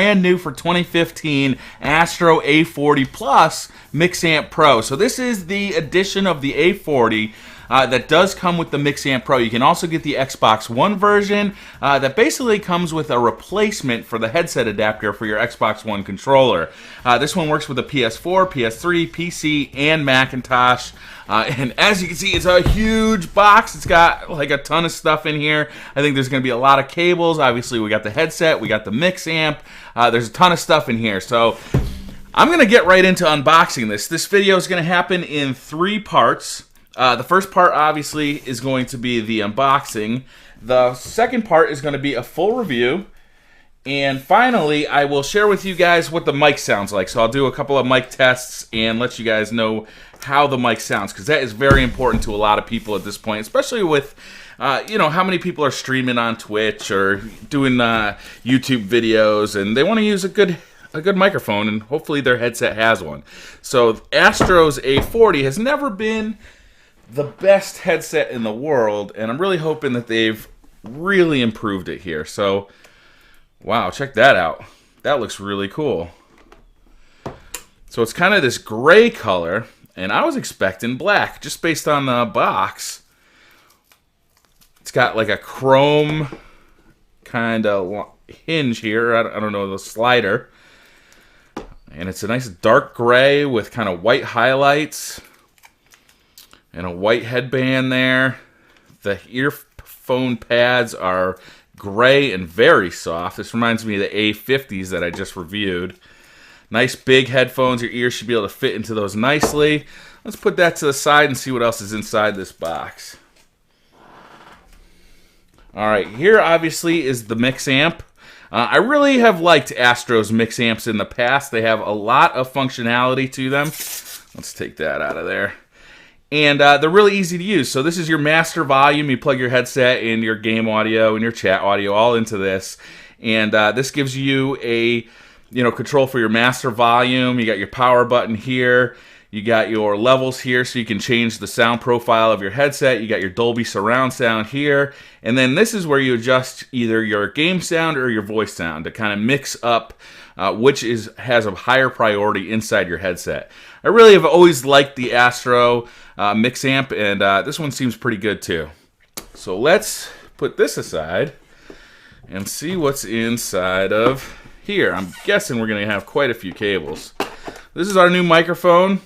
brand new for 2015 Astro A40 Plus Mixamp Pro. So this is the edition of the A40 that does come with the Mixamp Pro. You can also get the Xbox One version that basically comes with a replacement for the headset adapter for your Xbox One controller. This one works with a PS4, PS3, PC, and Macintosh. And as you can see, it's a huge box. It's got like a ton of stuff in here. I think there's going to be a lot of cables. Obviously, we got the headset, we got the Mixamp. There's a ton of stuff in here. So I'm going to get right into unboxing this. This video is going to happen in 3 parts. The first part, obviously, is going to be the unboxing. The second part is going to be a full review. And finally, I will share with you guys what the mic sounds like. So I'll do a couple of mic tests and let you guys know how the mic sounds, because that is very important to a lot of people at this point, especially with, you know, how many people are streaming on Twitch or doing YouTube videos, and they want to use a good microphone, and hopefully their headset has one. So Astro's A40 has never been the best headset in the world, and I'm really hoping that they've really improved it here. So, wow, check that out. That looks really cool. So it's kind of this gray color, and I was expecting black, just based on the box. It's got like a chrome kind of hinge here. I don't know, the slider. And it's a nice dark gray with kind of white highlights and a white headband there. The earphone pads are gray and very soft. This reminds me of the A50s that I just reviewed. Nice big headphones. Your ears should be able to fit into those nicely. Let's put that to the side and see what else is inside this box. Alright, here obviously is the Mixamp. I really have liked Astro's Mixamps in the past. They have a lot of functionality to them. Let's take that out of there. And they're really easy to use. So this is your master volume. You plug your headset and your game audio and your chat audio all into this. And this gives you a control for your master volume. You got your power button here. You got your levels here so you can change the sound profile of your headset. You got your Dolby surround sound here. And then this is where you adjust either your game sound or your voice sound to kind of mix up which has a higher priority inside your headset. I really have always liked the Astro Mixamp, and this one seems pretty good too. So let's put this aside and see what's inside of here. I'm guessing we're going to have quite a few cables. This is our new microphone.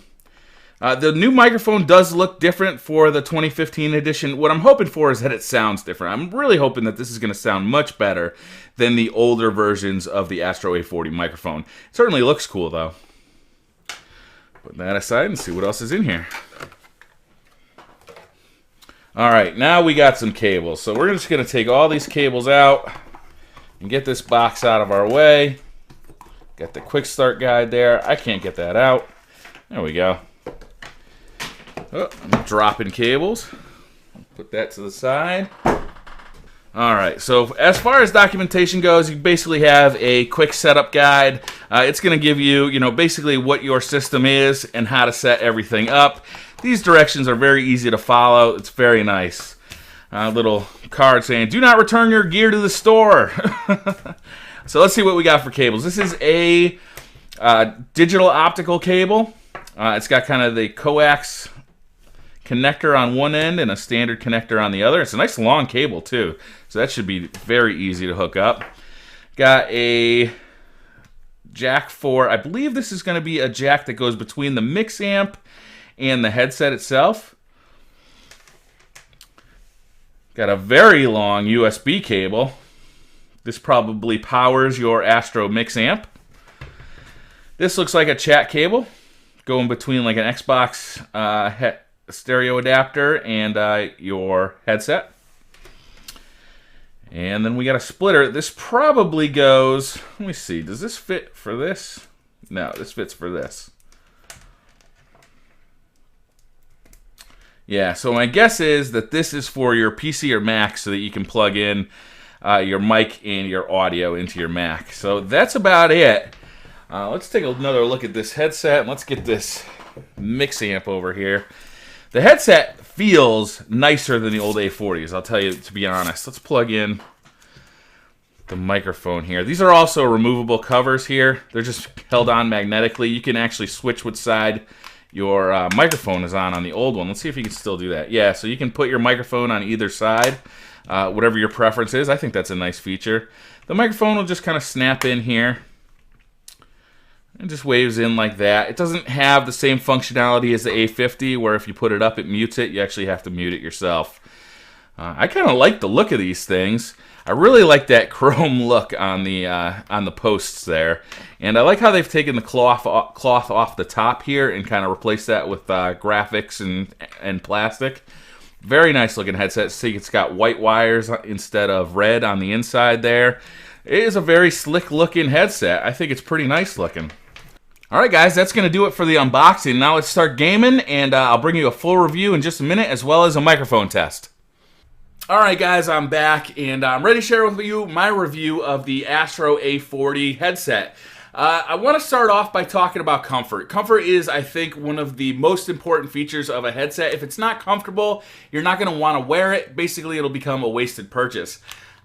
The new microphone does look different for the 2015 edition. What I'm hoping for is that it sounds different. I'm really hoping that this is going to sound much better than the older versions of the Astro A40 microphone. It certainly looks cool, though. Put that aside and see what else is in here. Alright, now we got some cables. So we're just going to take all these cables out and get this box out of our way. Got the quick start guide there. I can't get that out. There we go. Oh, I'm dropping cables. Put that to the side. Alright, so as far as documentation goes, you basically have a quick setup guide. It's going to give you, basically what your system is and how to set everything up. These directions are very easy to follow. It's very nice. Little card saying, do not return your gear to the store. So let's see what we got for cables. This is a digital optical cable. It's got kind of the coax connector on one end and a standard connector on the other. It's a nice long cable too, so that should be very easy to hook up. Got a jack for, I believe this is going to be a jack that goes between the Mixamp and the headset itself. Got a very long USB cable. This probably powers your Astro Mixamp. This looks like a chat cable going between like an Xbox stereo adapter and your headset. And then we got a splitter. This probably goes, let me see, does this fit for this? No, this fits for this. Yeah, so my guess is that this is for your PC or Mac so that you can plug in your mic and your audio into your Mac. So that's about it. Let's take another look at this headset and let's get this Mixamp over here. The headset feels nicer than the old A40s, I'll tell you, to be honest. Let's plug in the microphone here. These are also removable covers here. They're just held on magnetically. You can actually switch which side your microphone is on the old one. Let's see if you can still do that. Yeah, so you can put your microphone on either side, whatever your preference is. I think that's a nice feature. The microphone will just kind of snap in here. It just waves in like that. It doesn't have the same functionality as the A50, where if you put it up, it mutes it. You actually have to mute it yourself. I kind of like the look of these things. I really like that chrome look on the posts there, and I like how they've taken the cloth off the top here and kind of replaced that with graphics and plastic. Very nice looking headset. See, it's got white wires instead of red on the inside there. It is a very slick looking headset. I think it's pretty nice looking. Alright guys, that's going to do it for the unboxing. Now let's start gaming, and I'll bring you a full review in just a minute, as well as a microphone test. Alright guys, I'm back, and I'm ready to share with you my review of the Astro A40 headset. I want to start off by talking about comfort. Comfort is, I think, one of the most important features of a headset. If it's not comfortable, you're not going to want to wear it. Basically, it'll become a wasted purchase.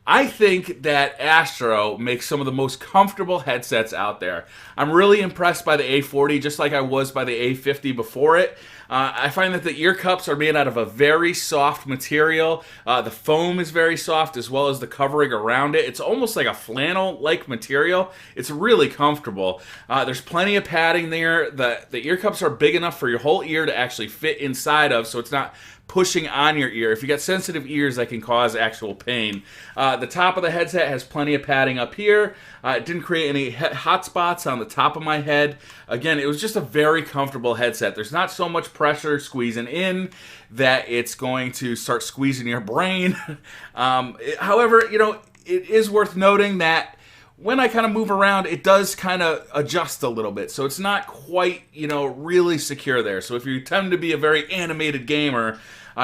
I think that Astro makes some of the most comfortable headsets out there. I'm really impressed by the A40, just like I was by the A50 before it. I find that the ear cups are made out of a very soft material. The foam is very soft, as well as the covering around it. It's almost like a flannel-like material. It's really comfortable. There's plenty of padding there. The ear cups are big enough for your whole ear to actually fit inside of, so it's not pushing on your ear. If you got sensitive ears, that can cause actual pain. The top of the headset has plenty of padding up here. It didn't create any hot spots on the top of my head. Again, it was just a very comfortable headset. There's not so much pressure squeezing in that it's going to start squeezing your brain. However, you know, it is worth noting that when I kind of move around, it does kind of adjust a little bit. So it's not quite, you know, really secure there. So if you tend to be a very animated gamer,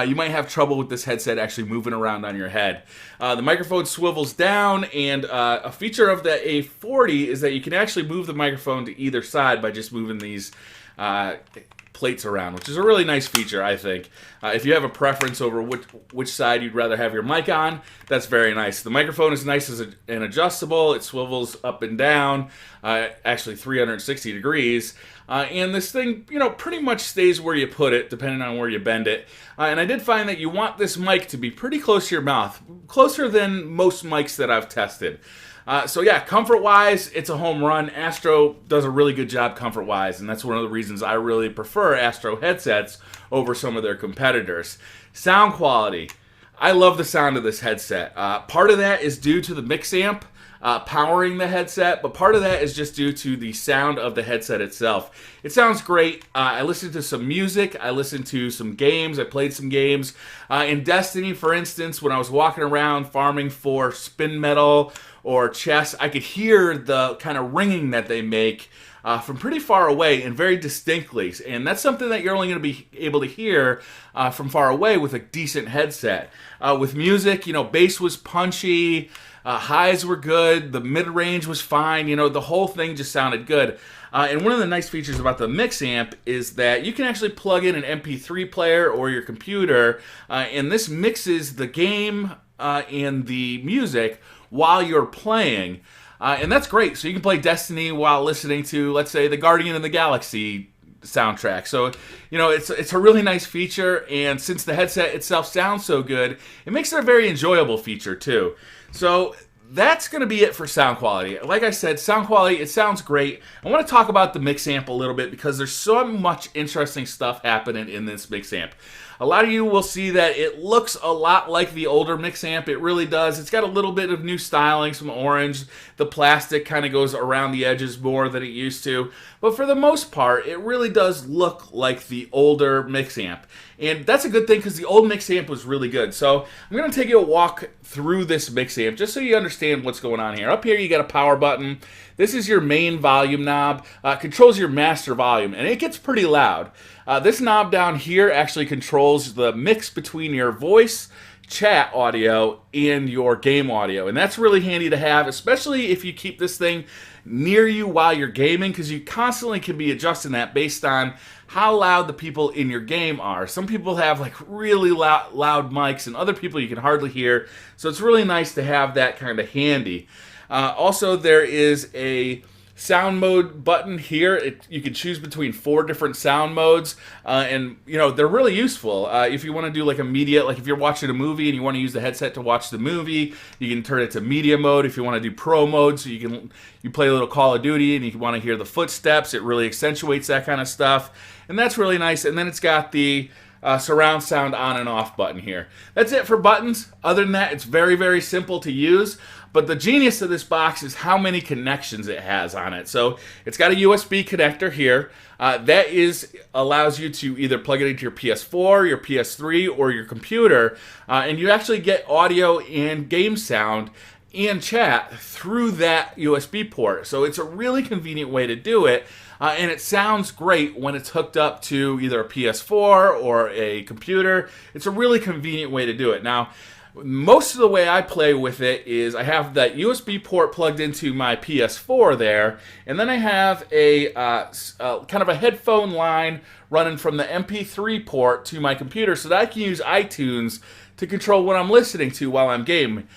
you might have trouble with this headset actually moving around on your head. The microphone swivels down, and a feature of the A40 is that you can actually move the microphone to either side by just moving these plates around, which is a really nice feature, I think. If you have a preference over which side you'd rather have your mic on, that's very nice. The microphone is nice and adjustable. It swivels up and down, actually 360 degrees. And this thing, you know, pretty much stays where you put it, depending on where you bend it. And I did find that you want this mic to be pretty close to your mouth, closer than most mics that I've tested. So yeah, comfort-wise, it's a home run. Astro does a really good job comfort-wise, and that's one of the reasons I really prefer Astro headsets over some of their competitors. Sound quality. I love the sound of this headset. Part of that is due to the mix amp powering the headset, but part of that is just due to the sound of the headset itself. It sounds great. I listened to some music, I listened to some games, I played some games. In Destiny, for instance, when I was walking around farming for spin metal or chess, I could hear the kind of ringing that they make from pretty far away and very distinctly. And that's something that you're only going to be able to hear from far away with a decent headset. With music, you know, bass was punchy, highs were good, the mid-range was fine, you know, the whole thing just sounded good. And one of the nice features about the mix amp is that you can actually plug in an MP3 player or your computer, and this mixes the game and the music while you're playing. And that's great. So you can play Destiny while listening to, let's say, the Guardian of the Galaxy soundtrack. So, you know, it's a really nice feature, and since the headset itself sounds so good, it makes it a very enjoyable feature too. So that's going to be it for sound quality. Like I said, sound quality, it sounds great. I want to talk about the mix amp a little bit because there's so much interesting stuff happening in this mix amp. A lot of you will see that it looks a lot like the older mix amp. It really does. It's got a little bit of new styling, some orange. The plastic kind of goes around the edges more than it used to. But for the most part, it really does look like the older mix amp. And that's a good thing because the old mix amp was really good. So I'm going to take you a walk through this mix amp just so you understand what's going on here. Up here you got a power button. This is your main volume knob. Controls your master volume, and it gets pretty loud. This knob down here actually controls the mix between your voice, chat audio, and your game audio. And that's really handy to have, especially if you keep this thing near you while you're gaming, because you constantly can be adjusting that based on how loud the people in your game are. Some people have like really loud mics, and other people you can hardly hear. So it's really nice to have that kind of handy. Also, there is a sound mode button here. You can choose between 4 different sound modes, and they're really useful. If you want to do like a media, like if you're watching a movie and you want to use the headset to watch the movie, you can turn it to media mode. If you want to do pro mode, so you play a little Call of Duty and you want to hear the footsteps, it really accentuates that kind of stuff, and that's really nice. And then it's got the surround sound on and off button here. That's it for buttons. Other than that, it's very, very simple to use. But the genius of this box is how many connections it has on it. So it's got a USB connector here. That allows you to either plug it into your PS4, your PS3, or your computer. And you actually get audio and game sound and chat through that USB port. So it's a really convenient way to do it. And it sounds great when it's hooked up to either a PS4 or a computer. It's a really convenient way to do it. Now, most of the way I play with it is I have that USB port plugged into my PS4 there, and then I have a kind of a headphone line running from the MP3 port to my computer so that I can use iTunes to control what I'm listening to while I'm gaming.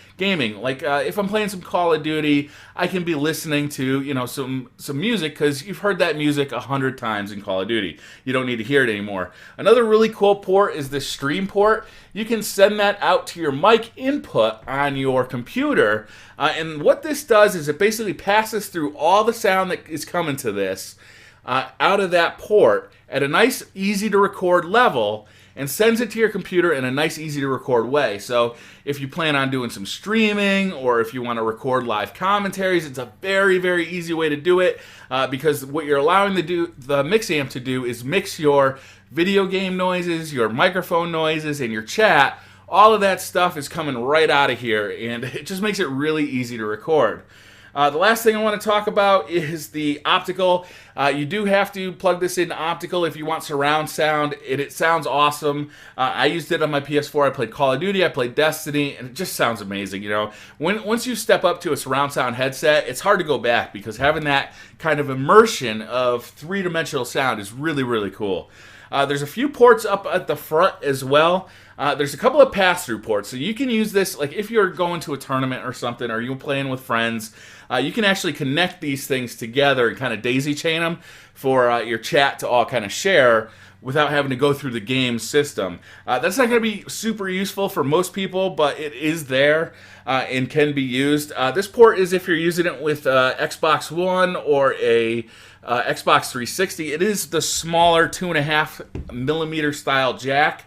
Like if I'm playing some Call of Duty, I can be listening to some music because you've heard that music 100 times in Call of Duty. You don't need to hear it anymore. Another really cool port is the stream port. You can send that out to your mic input on your computer, and what this does is it basically passes through all the sound that is coming to this out of that port at a nice, easy to record level, and sends it to your computer in a nice, easy to record way. So if you plan on doing some streaming or if you want to record live commentaries, it's a very, very easy way to do it because what you're allowing the mix amp to do is mix your video game noises, your microphone noises, and your chat. All of that stuff is coming right out of here, and it just makes it really easy to record. The last thing I want to talk about is the optical. You do have to plug this into optical if you want surround sound. It sounds awesome. I used it on my PS4. I played Call of Duty, I played Destiny, and it just sounds amazing. Once you step up to a surround sound headset, it's hard to go back because having that kind of immersion of 3-dimensional sound is really, really cool. There's a few ports up at the front as well. There's a couple of pass-through ports, so you can use this like if you're going to a tournament or something, or you're playing with friends. You can actually connect these things together and kind of daisy chain them for your chat to all kind of share without having to go through the game system. That's not going to be super useful for most people, but it is there and can be used. This port is if you're using it with Xbox One or a Xbox 360. It is the smaller 2.5 millimeter style jack.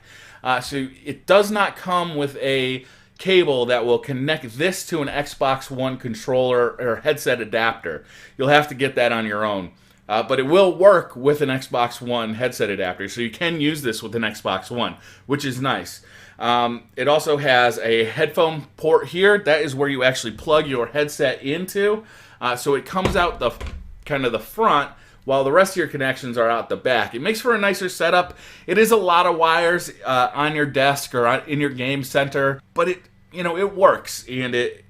So it does not come with a cable that will connect this to an Xbox One controller or headset adapter. You'll have to get that on your own. But it will work with an Xbox One headset adapter, so you can use this with an Xbox One, which is nice. It also has a headphone port here. That is where you actually plug your headset into. So it comes out the front, while the rest of your connections are out the back. It makes for a nicer setup. It is a lot of wires on your desk or in your game center, but it works, and it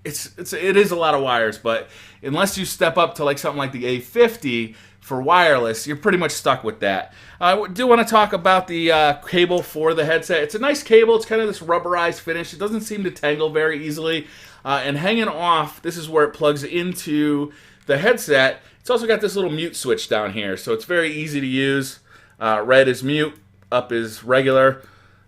is a lot of wires. But unless you step up to like something like the A50 for wireless, you're pretty much stuck with that. I do want to talk about the cable for the headset. It's a nice cable. It's kind of this rubberized finish. It doesn't seem to tangle very easily. And hanging off, this is where it plugs into the headset. It's also got this little mute switch down here, so it's very easy to use. Red is mute, up is regular.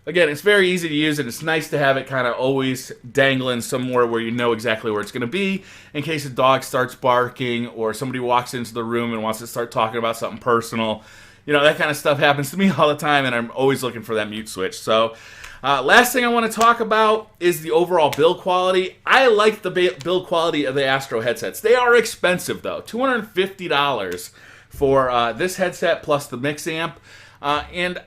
Again, it's very easy to use, and it's nice to have it kind of always dangling somewhere where you know exactly where it's going to be in case a dog starts barking or somebody walks into the room and wants to start talking about something personal. That kind of stuff happens to me all the time, and I'm always looking for that mute switch. So last thing I want to talk about is the overall build quality. I like the build quality of the Astro headsets. They are expensive, though. $250 for this headset plus the mix amp. And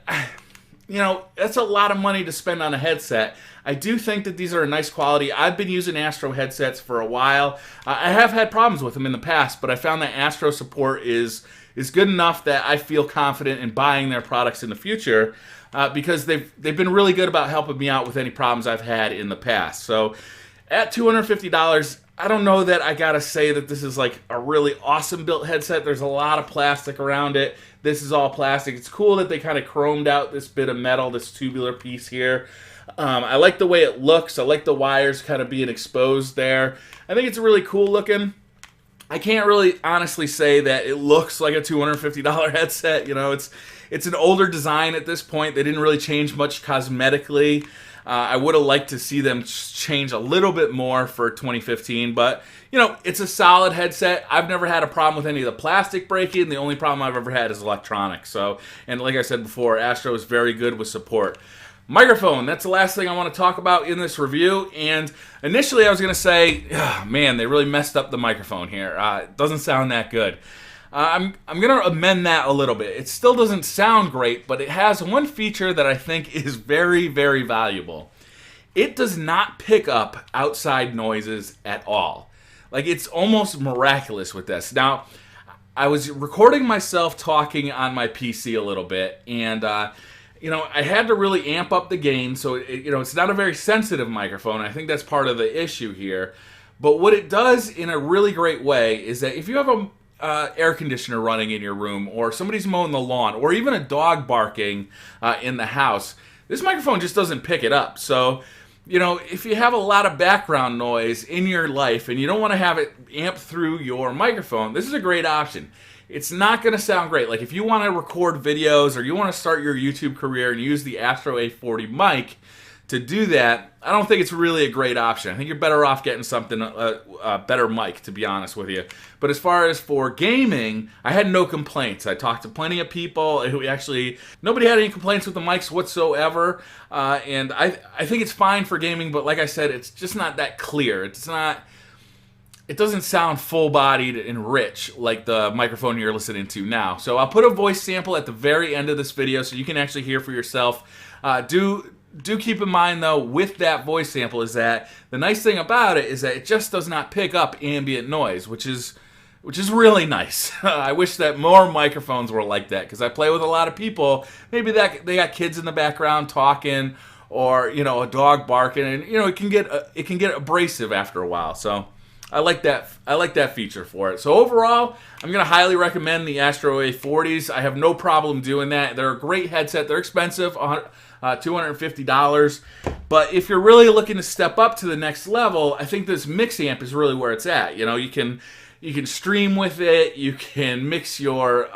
that's a lot of money to spend on a headset. I do think that these are a nice quality. I've been using Astro headsets for a while. I have had problems with them in the past, but I found that Astro support is good enough that I feel confident in buying their products in the future because they've been really good about helping me out with any problems I've had in the past. So at $250, I don't know that I gotta say that this is like a really awesome built headset. There's a lot of plastic around it. This is all plastic. It's cool that they kind of chromed out this bit of metal, this tubular piece here. I like the way it looks. I like the wires kind of being exposed there. I think it's really cool looking. I can't really honestly say that it looks like a $250 headset. You know, it's an older design at this point. They didn't really change much cosmetically. I would have liked to see them change a little bit more for 2015, but you know, it's a solid headset. I've never had a problem with any of the plastic breaking. The only problem I've ever had is electronics. So, and like I said before, Astro is very good with support. Microphone, that's the last thing I want to talk about in this review. And initially I was going to say, oh, man, they really messed up the microphone here. It doesn't sound that good. I'm going to amend that a little bit. It still doesn't sound great, but it has one feature that I think is very, very valuable. It does not pick up outside noises at all. Like, it's almost miraculous with this. Now, I was recording myself talking on my PC a little bit, and you know, I had to really amp up the gain, so you know, it's not a very sensitive microphone. I think that's part of the issue here. But what it does in a really great way is that if you have a air conditioner running in your room, or somebody's mowing the lawn, or even a dog barking in the house, this microphone just doesn't pick it up. So, you know, if you have a lot of background noise in your life and you don't want to have it amp through your microphone, this is a great option. It's not going to sound great. Like if you want to record videos or you want to start your YouTube career and use the Astro A40 mic to do that, I don't think it's really a great option. I think you're better off getting something, a better mic, to be honest with you. But as far as for gaming, I had no complaints. I talked to plenty of people who actually, nobody had any complaints with the mics whatsoever. And I think it's fine for gaming, but like I said, it's just not that clear. It doesn't sound full-bodied and rich like the microphone you're listening to now. So I'll put a voice sample at the very end of this video so you can actually hear for yourself. Do keep in mind, though, with that voice sample is that the nice thing about it is that it just does not pick up ambient noise, which is really nice. I wish that more microphones were like that, because I play with a lot of people. Maybe that they got kids in the background talking, or you know, a dog barking, and you know, it can get abrasive after a while. So I like that feature for it. So overall, I'm going to highly recommend the Astro A40s. I have no problem doing that. They're a great headset. They're expensive, $250. But if you're really looking to step up to the next level, I think this mix amp is really where it's at. You know, you can stream with it. You can mix your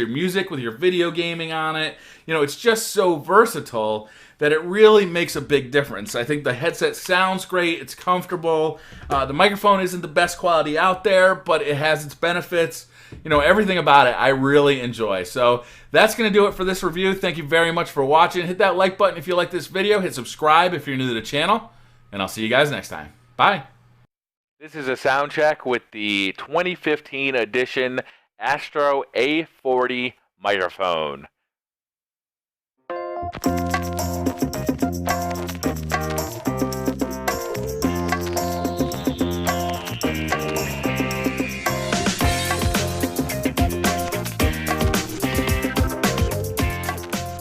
music with your video gaming on it. You know, it's just so versatile that it really makes a big difference. I think the headset sounds great. It's comfortable. The microphone isn't the best quality out there, but it has its benefits. You know, everything about it I really enjoy. So that's going to do it for this review. Thank you very much for watching. Hit that like button if you like this video. Hit subscribe if you're new to the channel. And I'll see you guys next time. Bye. This is a sound check with the 2015 edition Astro A40 microphone.